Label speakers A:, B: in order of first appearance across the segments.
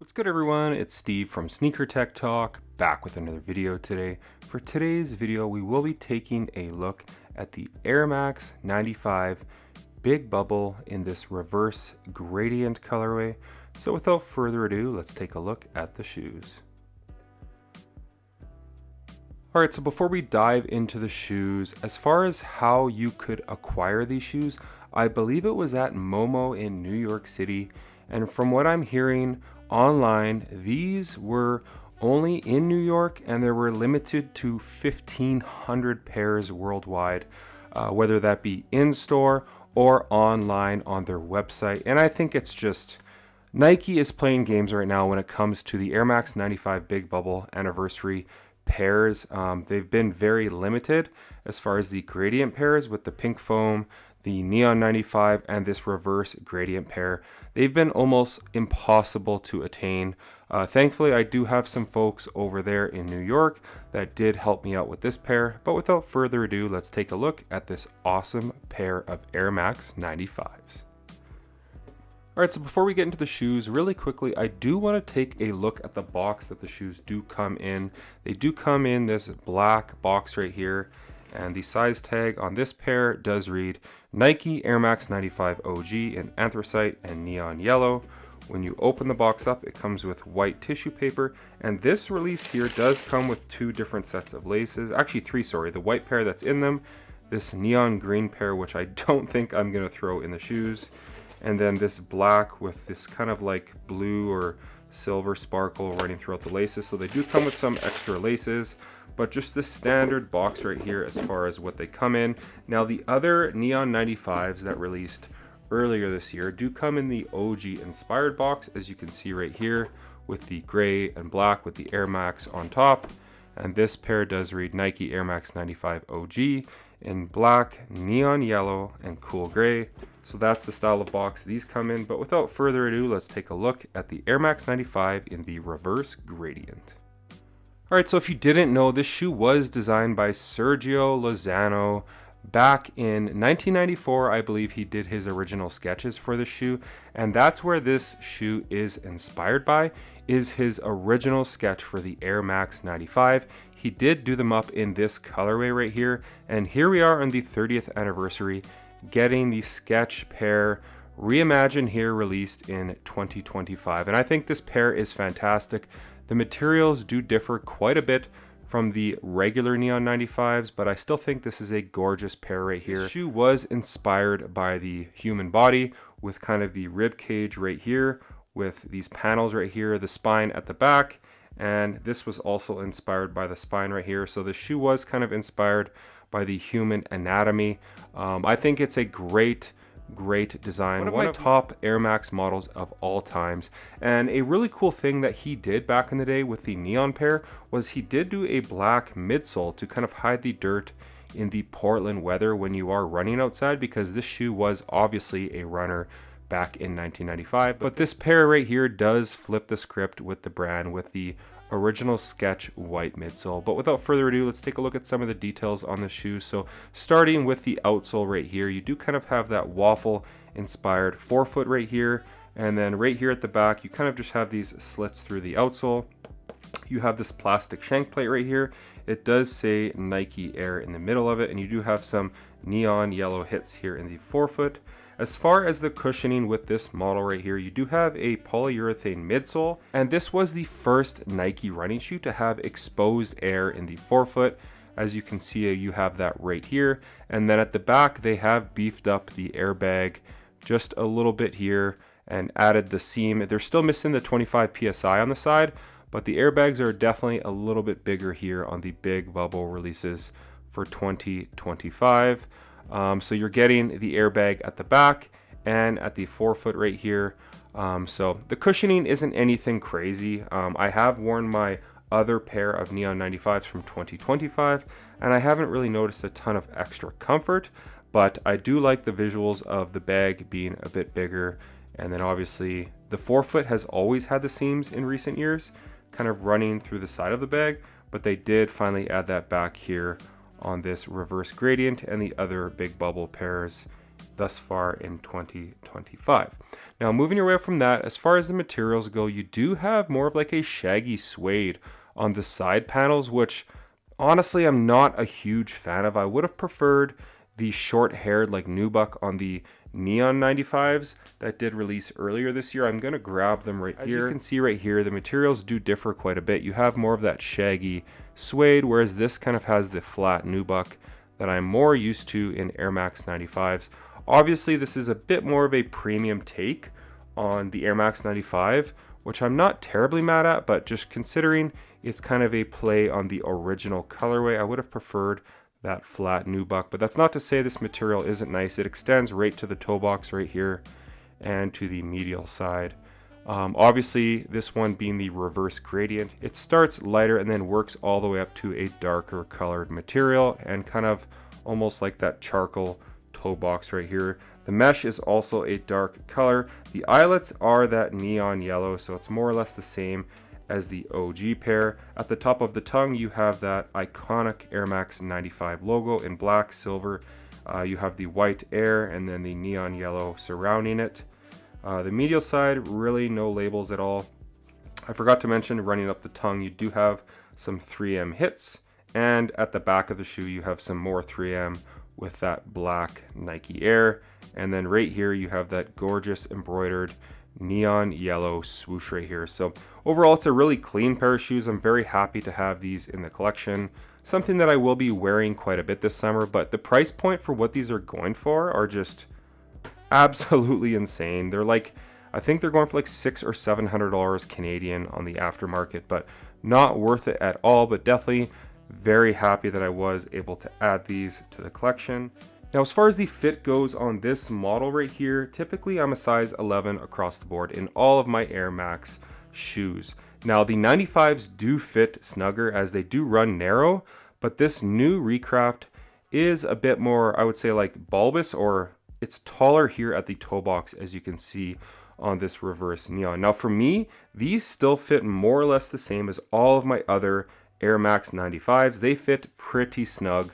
A: What's good everyone, it's Steve from SnkrTechTalk, back with another video today. For today's video, we will be taking a look at the Air Max 95 Big Bubble in this reverse gradient colorway. So without further ado, let's take a look at the shoes. Alright, so before we dive into the shoes, as far as how you could acquire these shoes, I believe it was at Momo in New York City, and from what I'm hearing online, these were only in New York and they were limited to 1,500 pairs worldwide, whether that be in store or online on their website. And I think it's just Nike is playing games right now when it comes to the Air Max 95 Big Bubble anniversary pairs. They've been very limited as far as the gradient pairs with the pink foam, the Neon 95, and this reverse gradient pair. They've been almost impossible to attain. Thankfully, I do have some folks over there in New York that did help me out with this pair. But without further ado, let's take a look at this awesome pair of Air Max 95s. Alright, so before we get into the shoes, really quickly, I do want to take a look at the box that the shoes do come in. They do come in this black box right here, and the size tag on this pair does read Nike Air Max 95 OG in anthracite and neon yellow. When you open the box up, it comes with white tissue paper, and this release here does come with two different sets of laces. Actually three, sorry. The white pair that's in them, this neon green pair, which I don't think I'm going to throw in the shoes, and then this black with this kind of like blue or silver sparkle running throughout the laces. So they do come with some extra laces, but just the standard box right here as far as what they come in. Now the other Neon 95s that released earlier this year do come in the OG inspired box, as you can see right here, with the gray and black with the Air Max on top. And this pair does read Nike Air Max 95 OG in black, neon yellow, and cool gray. So that's the style of box these come in. But without further ado, let's take a look at the Air Max 95 in the reverse gradient. Alright, so if you didn't know, this shoe was designed by Sergio Lozano. Back in 1994, I believe he did his original sketches for the shoe, and that's where this shoe is inspired by, is his original sketch for the Air Max 95. He did do them up in this colorway right here, and here we are on the 30th anniversary, getting the sketch pair reimagined here, released in 2025. And I think this pair is fantastic. The materials do differ quite a bit from the regular Neon 95s, but I still think this is a gorgeous pair right here. This shoe was inspired by the human body with kind of the rib cage right here with these panels right here, the spine at the back, and this was also inspired by the spine right here. So the shoe was kind of inspired by the human anatomy. I think it's a great design. One of my top Air Max models of all times. And a really cool thing that he did back in the day with the neon pair was he did do a black midsole to kind of hide the dirt in the Portland weather when you are running outside, because this shoe was obviously a runner back in 1995. But this pair right here does flip the script with the brand with the original sketch white midsole. But without further ado, let's take a look at some of the details on the shoe. So starting with the outsole right here, you do kind of have that waffle inspired forefoot right here, and then right here at the back you kind of just have these slits through the outsole. You have this plastic shank plate right here. It does say Nike Air in the middle of it, and you do have some neon yellow hits here in the forefoot. As far as the cushioning with this model right here, you do have a polyurethane midsole, and this was the first Nike running shoe to have exposed air in the forefoot. As you can see, you have that right here, and then at the back they have beefed up the airbag just a little bit here and added the seam. They're still missing the 25 psi on the side, but the airbags are definitely a little bit bigger here on the Big Bubble releases for 2025. So you're getting the airbag at the back and at the forefoot right here. So the cushioning isn't anything crazy. I have worn my other pair of Neon 95s from 2025, and I haven't really noticed a ton of extra comfort, but I do like the visuals of the bag being a bit bigger. And then obviously the forefoot has always had the seams in recent years kind of running through the side of the bag, but they did finally add that back here on this reverse gradient and the other Big Bubble pairs thus far in 2025. Now, moving away from that, as far as the materials go, you do have more of like a shaggy suede on the side panels, which honestly I'm not a huge fan of. I would have preferred the short-haired like nubuck on the Neon 95s that did release earlier this year. I'm going to grab them right here. As you can see right here, the materials do differ quite a bit. You have more of that shaggy suede, whereas this kind of has the flat nubuck that I'm more used to in Air Max 95s. Obviously, this is a bit more of a premium take on the Air Max 95, which I'm not terribly mad at, but just considering it's kind of a play on the original colorway, I would have preferred that flat nubuck. But that's not to say this material isn't nice. It extends right to the toe box right here and to the medial side. Obviously, this one being the reverse gradient, it starts lighter and then works all the way up to a darker colored material and kind of almost like that charcoal toe box right here. The mesh is also a dark color. The eyelets are that neon yellow, so it's more or less the same as the OG pair. At the top of the tongue, you have that iconic Air Max 95 logo in black, silver. You have the white air and then the neon yellow surrounding it. The medial side, really no labels at all. I forgot to mention, running up the tongue, you do have some 3M hits, and at the back of the shoe, you have some more 3M with that black Nike Air. And then right here, you have that gorgeous embroidered neon yellow swoosh right here. So overall, it's a really clean pair of shoes. I'm very happy to have these in the collection. Something that I will be wearing quite a bit this summer, but the price point for what these are going for are just absolutely insane. They're like, I think they're going for like $600 or $700 Canadian on the aftermarket, but not worth it at all. But definitely very happy that I was able to add these to the collection. Now, as far as the fit goes on this model right here, typically I'm a size 11 across the board in all of my Air Max shoes. Now, the 95s do fit snugger as they do run narrow, but this new Recraft is a bit more, I would say, like bulbous, or it's taller here at the toe box, as you can see on this reverse neon. Now, for me, these still fit more or less the same as all of my other Air Max 95s. They fit pretty snug.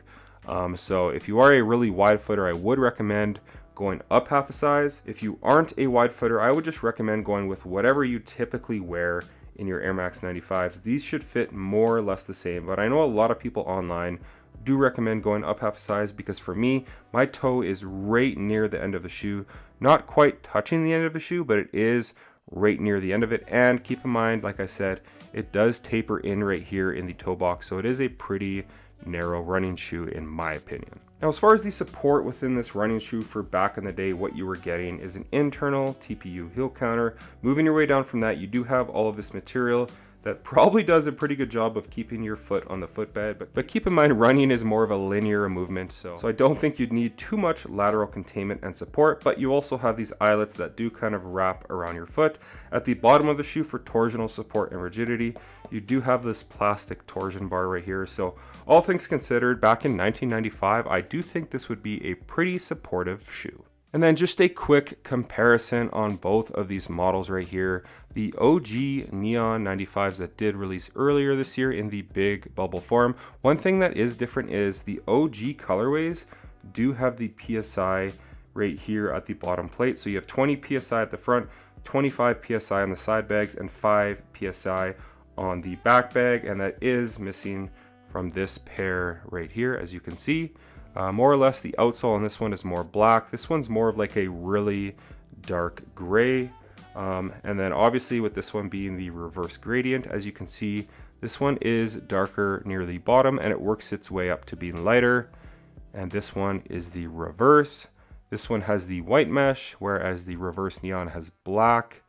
A: So if you are a really wide footer, I would recommend going up half a size. If you aren't a wide footer, I would just recommend going with whatever you typically wear in your Air Max 95s. These should fit more or less the same, but I know a lot of people online do recommend going up half a size because for me, my toe is right near the end of the shoe, not quite touching the end of the shoe, but it is right near the end of it. And keep in mind, like I said, it does taper in right here in the toe box, so it is a pretty narrow running shoe in my opinion. Now, as far as the support within this running shoe for back in the day, what you were getting is an internal TPU heel counter. Moving your way down from that, you do have all of this material that probably does a pretty good job of keeping your foot on the footbed, but keep in mind running is more of a linear movement, so I don't think you'd need too much lateral containment and support. But you also have these eyelets that do kind of wrap around your foot. At the bottom of the shoe for torsional support and rigidity, you do have this plastic torsion bar right here. So all things considered, back in 1995, I do think this would be a pretty supportive shoe. And then just a quick comparison on both of these models right here. The OG Neon 95s that did release earlier this year in the big bubble form. One thing that is different is the OG colorways do have the PSI right here at the bottom plate. So you have 20 PSI at the front, 25 PSI on the side bags, and 5 PSI on the back bag. And that is missing from this pair right here, as you can see. More or less the outsole on this one is more black. This one's more of like a really dark gray. And then obviously with this one being the reverse gradient, as you can see, this one is darker near the bottom and it works its way up to being lighter. And this one is the reverse. This one has the white mesh, whereas the reverse neon has black.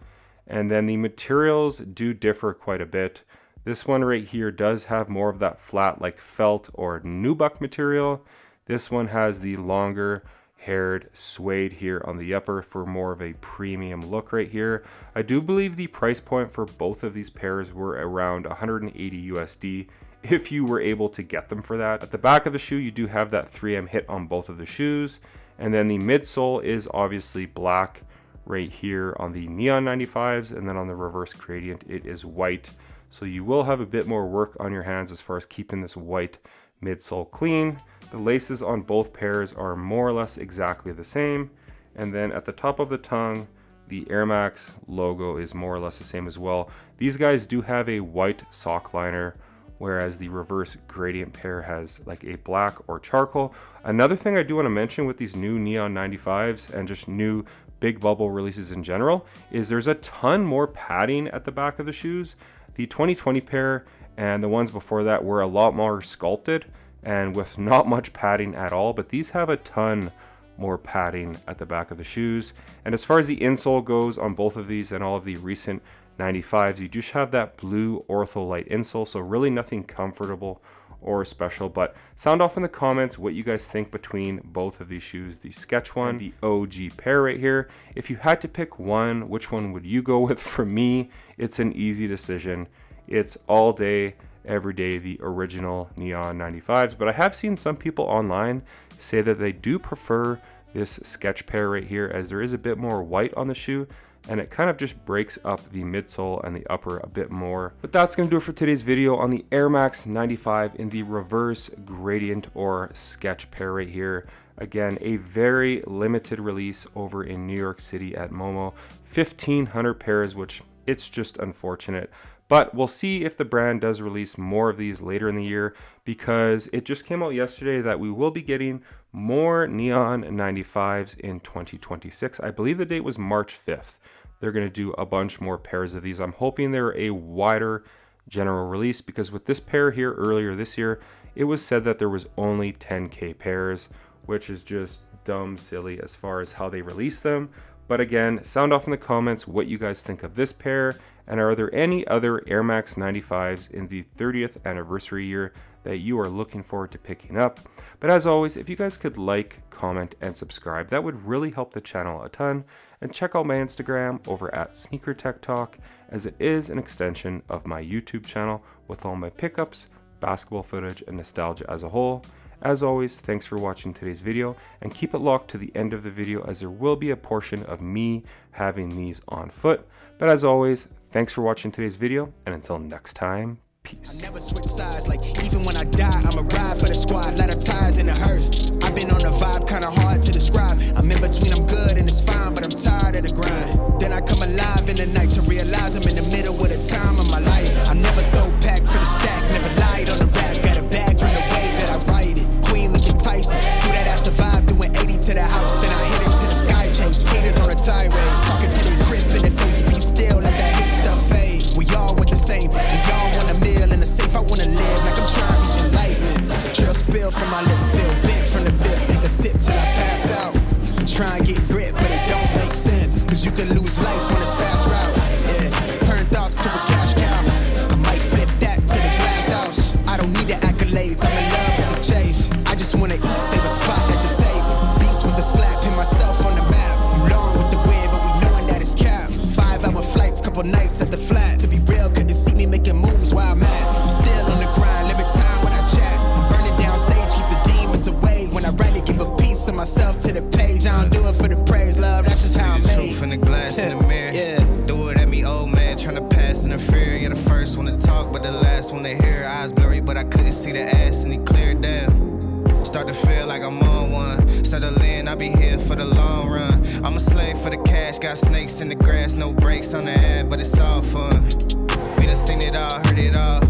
A: And then the materials do differ quite a bit. This one right here does have more of that flat like felt or nubuck material. This one has the longer haired suede here on the upper for more of a premium look right here. I do believe the price point for both of these pairs were around 180 USD if you were able to get them for that. At the back of the shoe, you do have that 3M hit on both of the shoes. And then the midsole is obviously black right here on the Neon 95s. And then on the reverse gradient, it is white. So you will have a bit more work on your hands as far as keeping this white midsole clean. The laces on both pairs are more or less exactly the same. And then at the top of the tongue, the Air Max logo is more or less the same as well. These guys do have a white sock liner, whereas the reverse gradient pair has like a black or charcoal. Another thing I do want to mention with these new Neon 95s and just new big bubble releases in general is there's a ton more padding at the back of the shoes. The 2020 pair and the ones before that were a lot more sculpted and with not much padding at all, but these have a ton more padding at the back of the shoes. And as far as the insole goes on both of these and all of the recent 95s, you just have that blue ortholite insole, so really nothing comfortable or special. But sound off in the comments what you guys think between both of these shoes, the Sketch one, the OG pair right here. If you had to pick one, which one would you go with? For me, it's an easy decision. It's all day, every day, the original Neon 95s. But I have seen some people online say that they do prefer this Sketch pair right here, as there is a bit more white on the shoe and it kind of just breaks up the midsole and the upper a bit more. But that's gonna do it for today's video on the Air Max 95 in the reverse gradient or Sketch pair right here. Again, a very limited release over in New York City at Momo. 1,500 pairs, which it's just unfortunate. But we'll see if the brand does release more of these later in the year, because it just came out yesterday that we will be getting more Neon 95s in 2026. I believe the date was March 5th. They're going to do a bunch more pairs of these. I'm hoping they're a wider general release, because with this pair here earlier this year, it was said that there was only 10K pairs, which is just dumb silly as far as how they release them. But again, sound off in the comments what you guys think of this pair, and are there any other Air Max 95s in the 30th anniversary year that you are looking forward to picking up. But as always, if you guys could like, comment, and subscribe, that would really help the channel a ton. And check out my Instagram over at SnkrTechTalk, as it is an extension of my YouTube channel with all my pickups, basketball footage, and nostalgia as a whole. As always, thanks for watching today's video, and keep it locked to the end of the video, as there will be a portion of me having these on foot. But as always, thanks for watching today's video, and until next time, peace.
B: I never switch sides, like even when I die, I'ma ride for the squad, let of ties in the hearse. I've been on a vibe, kinda hard to describe. I'm in between, I'm good and it's fine, but I'm tired of the grind. Then I come alive in the night to realize I'm in the middle of the time of my life. I'm never so packed for the stack, never lied on the rap, got a bag from the way that I write it. Queen looking Tyson, do that ass survive, doing 80 to the house, then I hit it to the sky, change haters on a tirade, talking to their grip in the face, be still, let that hate stuff fade. We all want the same, we all want a meal in the safe. I wanna live like I'm trying to reach enlightenment. Trail spill from my lips, feel big from the bib, take a sip till I pass out. Try and get grit, but it don't make sense, cause you can lose life on this fast route. Yeah, turn thoughts to a cash cow. I might flip that to the glass house. I don't need the accolades, I'm in love with the chase. I just wanna eat, save a spot at the table. Beast with the slap, pin myself on the map. You long with the wind, but we knowing that it's cap. 5-hour flights, couple nights at the flat. To be real, couldn't see me making moves while I'm at. I'm still on the grind, limit time when I chat. I'm burning down sage, keep the demons away. When I write it, give a piece of myself to the page. I don't do it for the praise, love, that's just how I'm made.
C: Truth in the glass in the mirror.
B: Yeah.
C: Do it at me, old man, tryna pass in the fear. You're the first one to talk, but the last one to hear. Eyes blurry, but I couldn't see the ass, and he cleared down. Start to feel like I'm on one. Settle in, I'll be here for the long run. I'm a slave for the cash, got snakes in the grass, no brakes on the ad, but it's all fun. We done seen it all, heard enough.